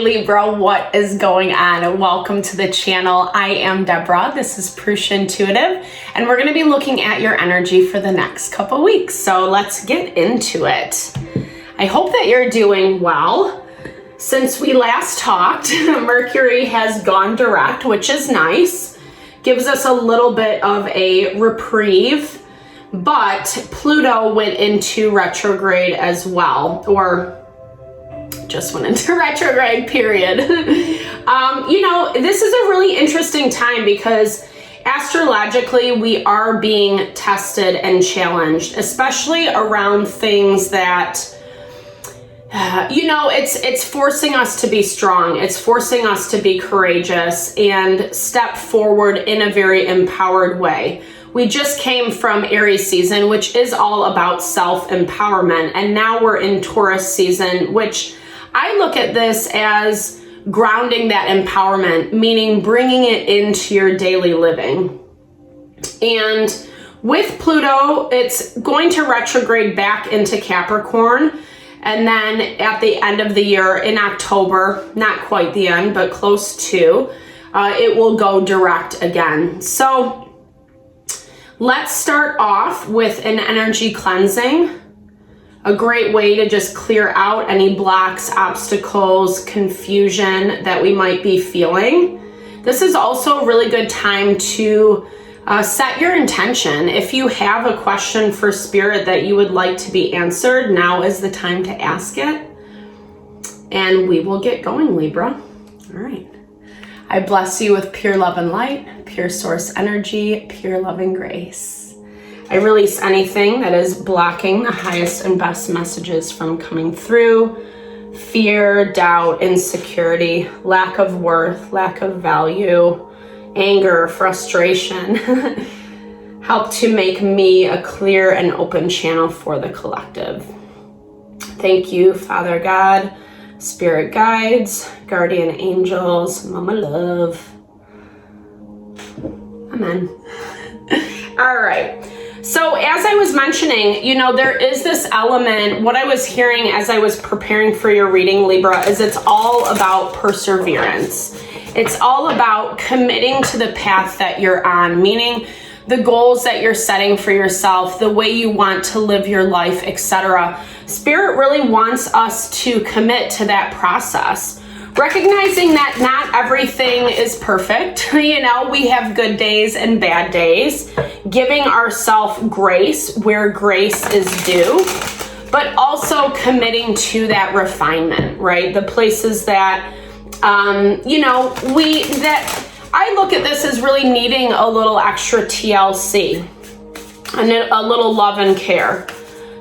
Libra, what is going on? Welcome to the channel. I am Deborah. This is Purusha Intuitive, and we're going to be looking at your energy for the next couple weeks. So let's get into it. I hope that you're doing well. Since we last talked, Mercury has gone direct, which is nice. Gives us a little bit of a reprieve, but Pluto went into retrograde as well, or just went into retrograde, period. This is a really interesting time because astrologically we are being tested and challenged, especially around things that, it's forcing us to be strong. It's forcing us to be courageous and step forward in a very empowered way. We just came from Aries season, which is all about self-empowerment. And now we're in Taurus season, which I look at this as grounding that empowerment, meaning bringing it into your daily living. And with Pluto, it's going to retrograde back into Capricorn. And then at the end of the year in October, not quite the end, but close to, it will go direct again. So let's start off with an energy cleansing. A great way to just clear out any blocks, obstacles, confusion that we might be feeling. This is also a really good time to set your intention. If you have a question for Spirit that you would like to be answered, now is the time to ask it. And we will get going, Libra. All right. I bless you with pure love and light, pure source energy, pure love and grace. I release anything that is blocking the highest and best messages from coming through. Fear, doubt, insecurity, lack of worth, lack of value, anger, frustration. Help to make me a clear and open channel for the collective. Thank you, Father God, Spirit guides, guardian angels, Mama Love. Amen. All right. So as I was mentioning, there is this element, what I was hearing as I was preparing for your reading, Libra, is it's all about perseverance. It's all about committing to the path that you're on, meaning the goals that you're setting for yourself, the way you want to live your life, etc. Spirit really wants us to commit to that process. Recognizing that not everything is perfect. We have good days and bad days. Giving ourselves grace where grace is due, but also committing to that refinement, right? The places that, I look at this as really needing a little extra TLC and a little love and care.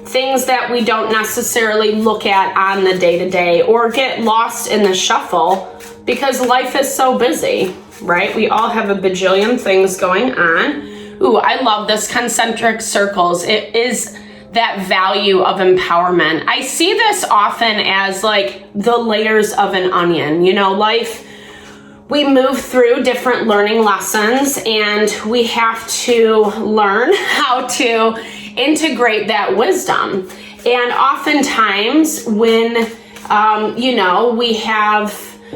Things that we don't necessarily look at on the day-to-day or get lost in the shuffle because life is so busy, right? We all have a bajillion things going on. Ooh, I love this concentric circles. It is that value of empowerment. I see this often as like the layers of an onion. Life, we move through different learning lessons and we have to learn how to integrate that wisdom. And oftentimes when, we have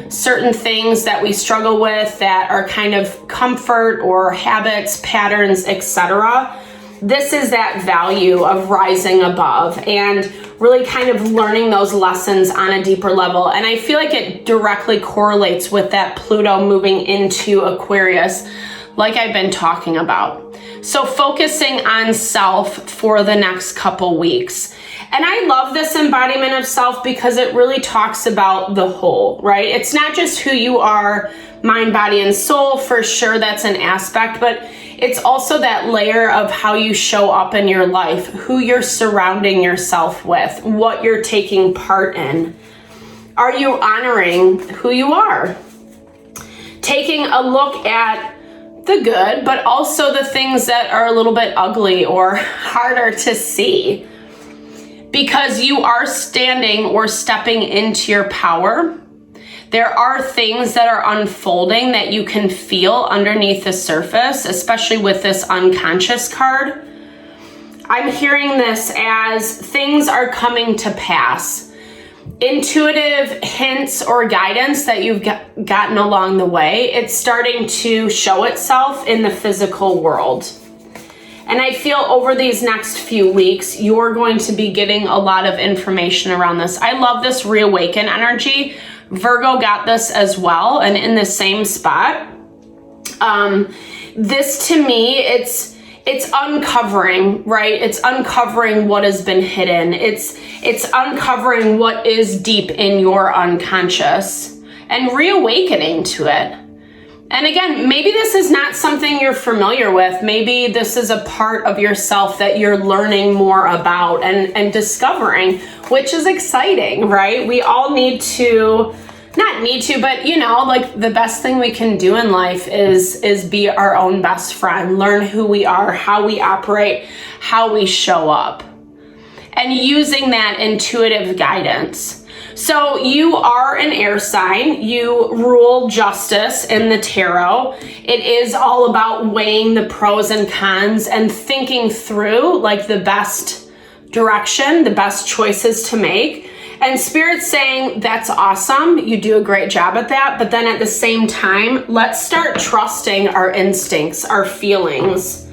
certain things that we struggle with that are kind of comfort or habits, patterns, etc. This is that value of rising above and really kind of learning those lessons on a deeper level. And I feel like it directly correlates with that Pluto moving into Aquarius, like I've been talking about. So focusing on self for the next couple weeks. And I love this embodiment of self because it really talks about the whole, right? It's not just who you are, mind, body, and soul. For sure, that's an aspect, but it's also that layer of how you show up in your life, who you're surrounding yourself with, what you're taking part in. Are you honoring who you are? Taking a look at the good, but also the things that are a little bit ugly or harder to see. Because you are standing or stepping into your power. There are things that are unfolding that you can feel underneath the surface, especially with this unconscious card. I'm hearing this as things are coming to pass. intuitive hints or guidance that you've gotten along the way, it's starting to show itself in the physical world. And I feel over these next few weeks, you're going to be getting a lot of information around this. I love this reawaken energy. Virgo got this as well, and in the same spot. This to me, it's uncovering, right? It's uncovering what has been hidden. It's uncovering what is deep in your unconscious and reawakening to it. And again, maybe this is not something you're familiar with. Maybe this is a part of yourself that you're learning more about and discovering, which is exciting, right? We all need to, not need to, but you know, like the best thing we can do in life is be our own best friend, learn who we are, how we operate, how we show up, and using that intuitive guidance. So you are an air sign. You rule justice in the tarot. It is all about weighing the pros and cons and thinking through like the best direction, the best choices to make. And Spirit's saying, that's awesome. You do a great job at that. But then at the same time, let's start trusting our instincts, our feelings.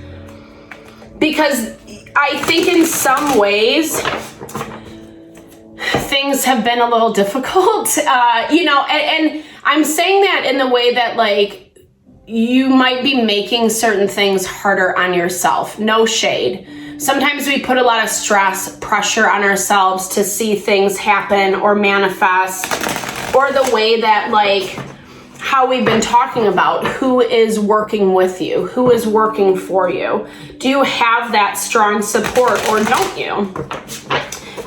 Because I think in some ways, things have been a little difficult, you know, and I'm saying that in the way that like you might be making certain things harder on yourself. No shade. Sometimes we put a lot of stress, pressure on ourselves to see things happen or manifest, or the way that like how we've been talking about who is working with you, who is working for you. Do you have that strong support or don't you?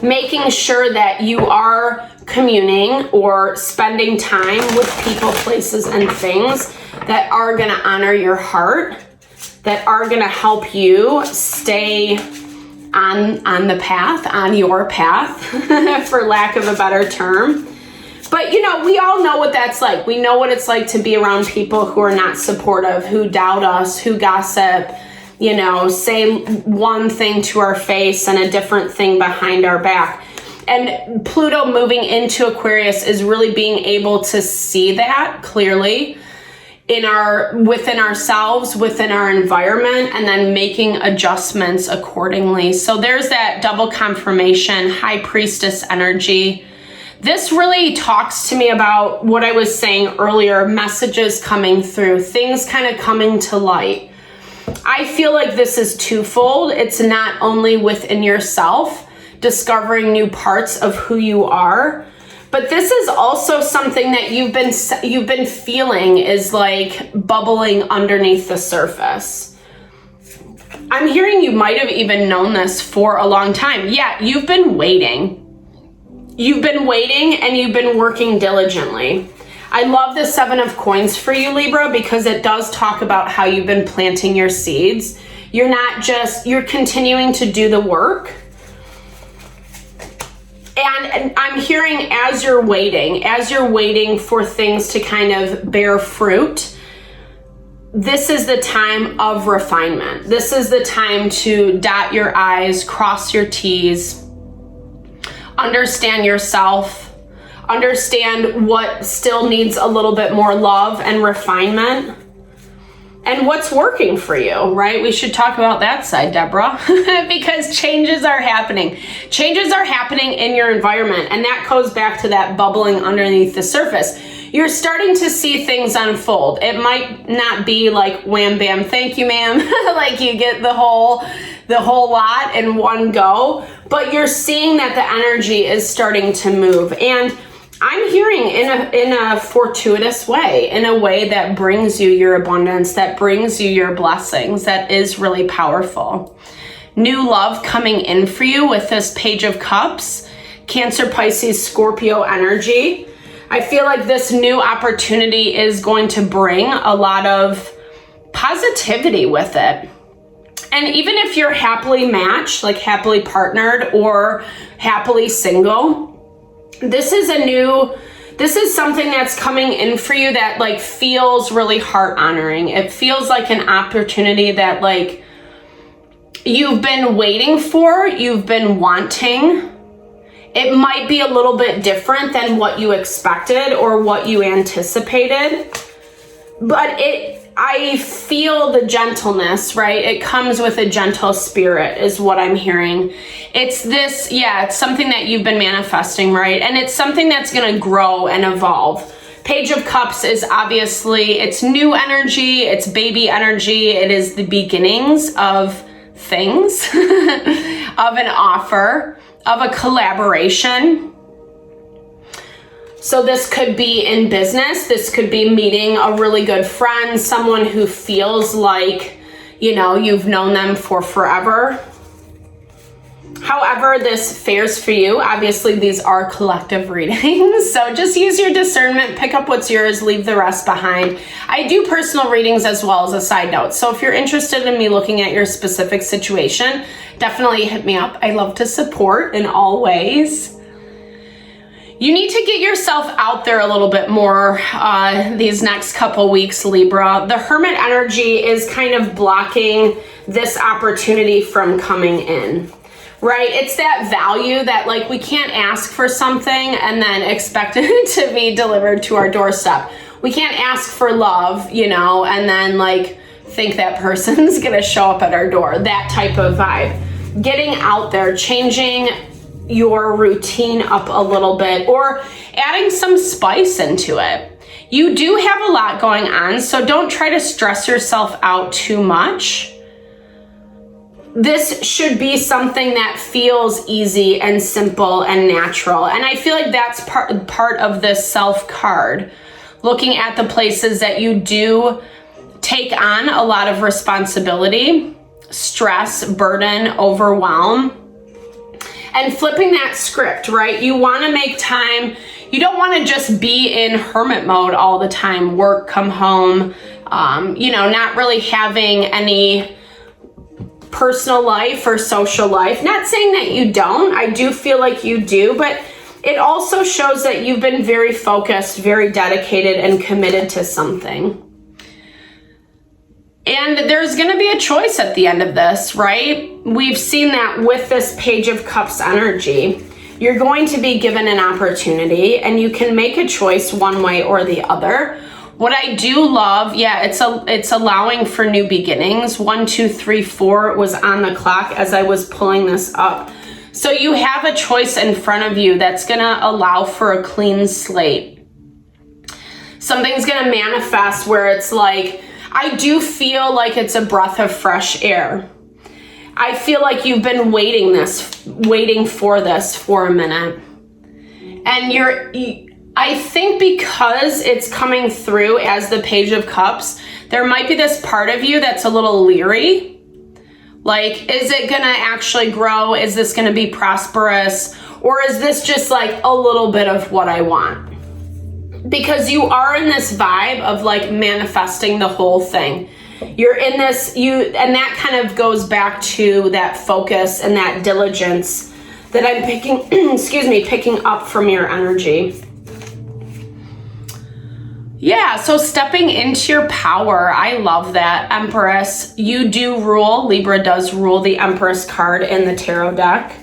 Making sure that you are communing or spending time with people, places, and things that are going to honor your heart, that are going to help you stay on the path, on your path, for lack of a better term. But, you know, we all know what that's like. We know what it's like to be around people who are not supportive, who doubt us, who gossip, you know, say one thing to our face and a different thing behind our back. And Pluto moving into Aquarius is really being able to see that clearly within ourselves, within our environment, and then making adjustments accordingly. So there's that double confirmation, High Priestess energy. This really talks to me about what I was saying earlier, messages coming through, things kind of coming to light. I feel like this is twofold. It's not only within yourself, discovering new parts of who you are, but this is also something that you've been feeling is like bubbling underneath the surface. I'm hearing you might have even known this for a long time. Yeah, you've been waiting. You've been waiting and you've been working diligently. I love the 7 of Coins for you, Libra, because it does talk about how you've been planting your seeds. You're continuing to do the work. And I'm hearing as you're waiting for things to kind of bear fruit, this is the time of refinement. This is the time to dot your I's, cross your T's, understand yourself, understand what still needs a little bit more love and refinement, and what's working for you, right? We should talk about that side, Deborah, because changes are happening. Changes are happening in your environment, and that goes back to that bubbling underneath the surface. You're starting to see things unfold. It might not be like wham, bam, thank you, ma'am, like you get the whole lot in one go, but you're seeing that the energy is starting to move. And I'm hearing in a fortuitous way, in a way that brings you your abundance, that brings you your blessings, that is really powerful. New love coming in for you with this Page of Cups, Cancer, Pisces, Scorpio energy. I feel like this new opportunity is going to bring a lot of positivity with it. And even if you're happily matched, like happily partnered or happily single, this is something that's coming in for you that like feels really heart honoring. It feels like an opportunity that like you've been waiting for, you've been wanting, It might be a little bit different than what you expected or what you anticipated, but I feel the gentleness, right? It comes with a gentle spirit is what I'm hearing. It's this, it's something that you've been manifesting, right? And it's something that's going to grow and evolve. Page of Cups is obviously, it's new energy, it's baby energy, it is the beginnings of things, of an offer, of a collaboration. So this could be in business. This could be meeting a really good friend, someone who feels like, you've known them for forever. However this fares for you, obviously these are collective readings, so just use your discernment, pick up what's yours, leave the rest behind. I do personal readings as well, as a side note, so if you're interested in me looking at your specific situation, definitely hit me up. I love to support in all ways. You need to get yourself out there a little bit more these next couple weeks, Libra. The Hermit energy is kind of blocking this opportunity from coming in. Right? It's that value that like we can't ask for something and then expect it to be delivered to our doorstep. We can't ask for love, and then like think that person's gonna show up at our door. That type of vibe. Getting out there, changing your routine up a little bit or adding some spice into it. You do have a lot going on, so don't try to stress yourself out too much. This should be something that feels easy and simple and natural. And I feel like that's part of this self card. Looking at the places that you do take on a lot of responsibility, stress, burden, overwhelm, and flipping that script, right? You want to make time. You don't want to just be in hermit mode all the time, work, come home, not really having any personal life or social life. Not saying that you don't. I do feel like you do, but it also shows that you've been very focused, very dedicated, and committed to something. And there's going to be a choice at the end of this, right? We've seen that with this Page of Cups energy. You're going to be given an opportunity and you can make a choice one way or the other. What I do love, it's allowing for new beginnings. 1, 2, 3, 4 was on the clock as I was pulling this up. So you have a choice in front of you that's gonna allow for a clean slate. Something's gonna manifest where it's like, I do feel like it's a breath of fresh air. I feel like you've been waiting for this for a minute. And I think because it's coming through as the Page of Cups, there might be this part of you that's a little leery. Like, is it gonna actually grow? Is this gonna be prosperous? Or is this just like a little bit of what I want? Because you are in this vibe of like manifesting the whole thing. You're in this, and that kind of goes back to that focus and that diligence that I'm picking up from your energy. Yeah, so stepping into your power, I love that. Empress, you do rule, Libra does rule the Empress card in the tarot deck.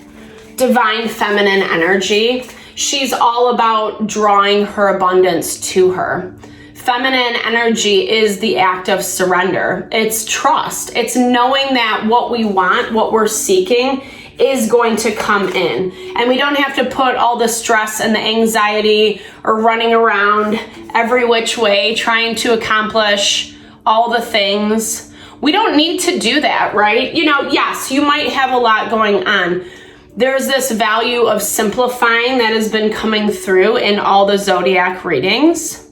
Divine feminine energy. She's all about drawing her abundance to her. Feminine energy is the act of surrender. It's trust. It's knowing that what we want, what we're seeking, is going to come in. And we don't have to put all the stress and the anxiety or running around every which way trying to accomplish all the things. We don't need to do that, right? Yes, you might have a lot going on. There's this value of simplifying that has been coming through in all the zodiac readings.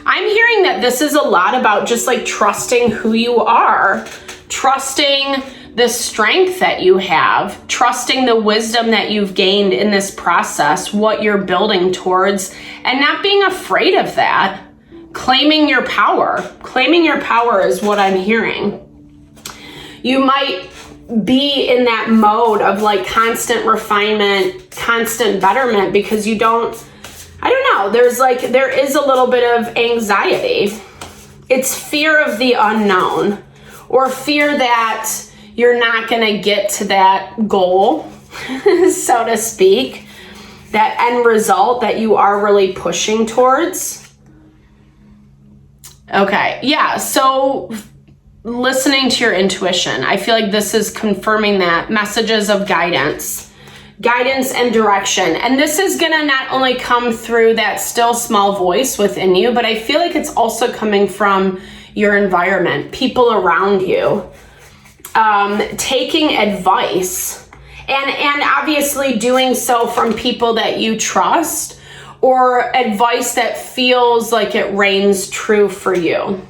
I'm hearing that this is a lot about just like trusting who you are, trusting the strength that you have, trusting the wisdom that you've gained in this process, what you're building towards, and not being afraid of that. Claiming your power. Claiming your power is what I'm hearing. You might be in that mode of like constant refinement, constant betterment, because you don't, I don't know, there is a little bit of anxiety. It's fear of the unknown, or fear that you're not going to get to that goal, so to speak. that end result that you are really pushing towards. Okay, yeah, so listening to your intuition, I feel like this is confirming that messages of guidance and direction. And this is gonna not only come through that still small voice within you, but I feel like it's also coming from your environment, people around you, taking advice and obviously doing so from people that you trust, or advice that feels like it reigns true for you.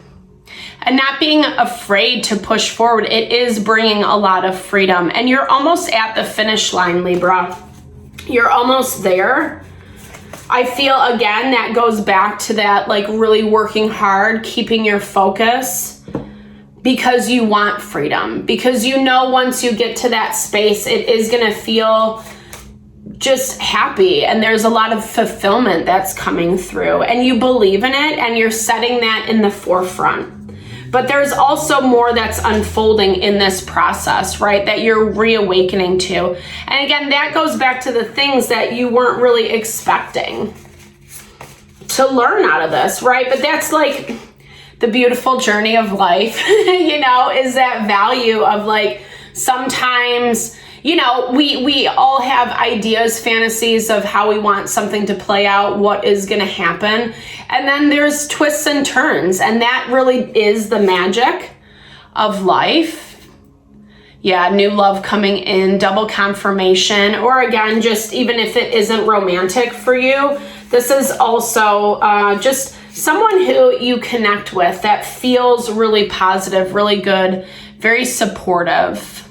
And not being afraid to push forward. It is bringing a lot of freedom. And you're almost at the finish line, Libra. You're almost there. I feel, again, that goes back to that, like, really working hard, keeping your focus, because you want freedom. Because you know once you get to that space, it is going to feel just happy, and there's a lot of fulfillment that's coming through. And you believe in it, and you're setting that in the forefront. But there's also more that's unfolding in this process, right? That you're reawakening to. And again, that goes back to the things that you weren't really expecting to learn out of this, right? But that's like the beautiful journey of life, you know, is that value of, like, sometimes, you know, we all have ideas, fantasies of how we want something to play out, what is going to happen. And then there's twists and turns. And that really is the magic of life. Yeah, new love coming in, double confirmation. Or again, just even if it isn't romantic for you, this is also just someone who you connect with that feels really positive, really good, very supportive.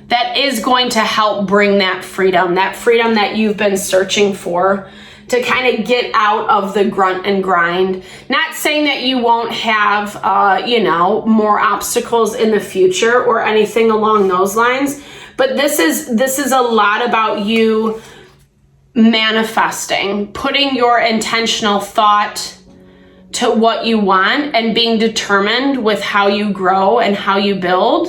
That is going to help bring that freedom that you've been searching for, to kind of get out of the grunt and grind. Not saying that you won't have, you know, more obstacles in the future or anything along those lines, but this is a lot about you manifesting, putting your intentional thought to what you want and being determined with how you grow and how you build,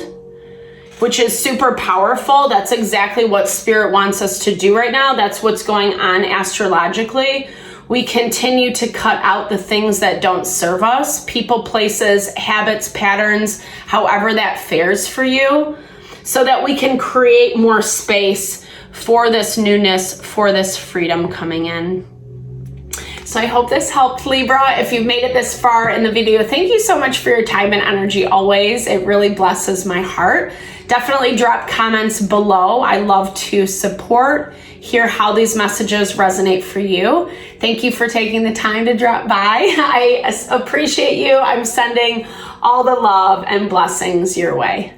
which is super powerful. That's exactly what Spirit wants us to do right now. That's what's going on astrologically. We continue to cut out the things that don't serve us, people, places, habits, patterns, however that fares for you, so that we can create more space for this newness, for this freedom coming in. So I hope this helped, Libra. If you've made it this far in the video, thank you so much for your time and energy always. It really blesses my heart. Definitely drop comments below. I love to support, hear how these messages resonate for you. Thank you for taking the time to drop by. I appreciate you. I'm sending all the love and blessings your way.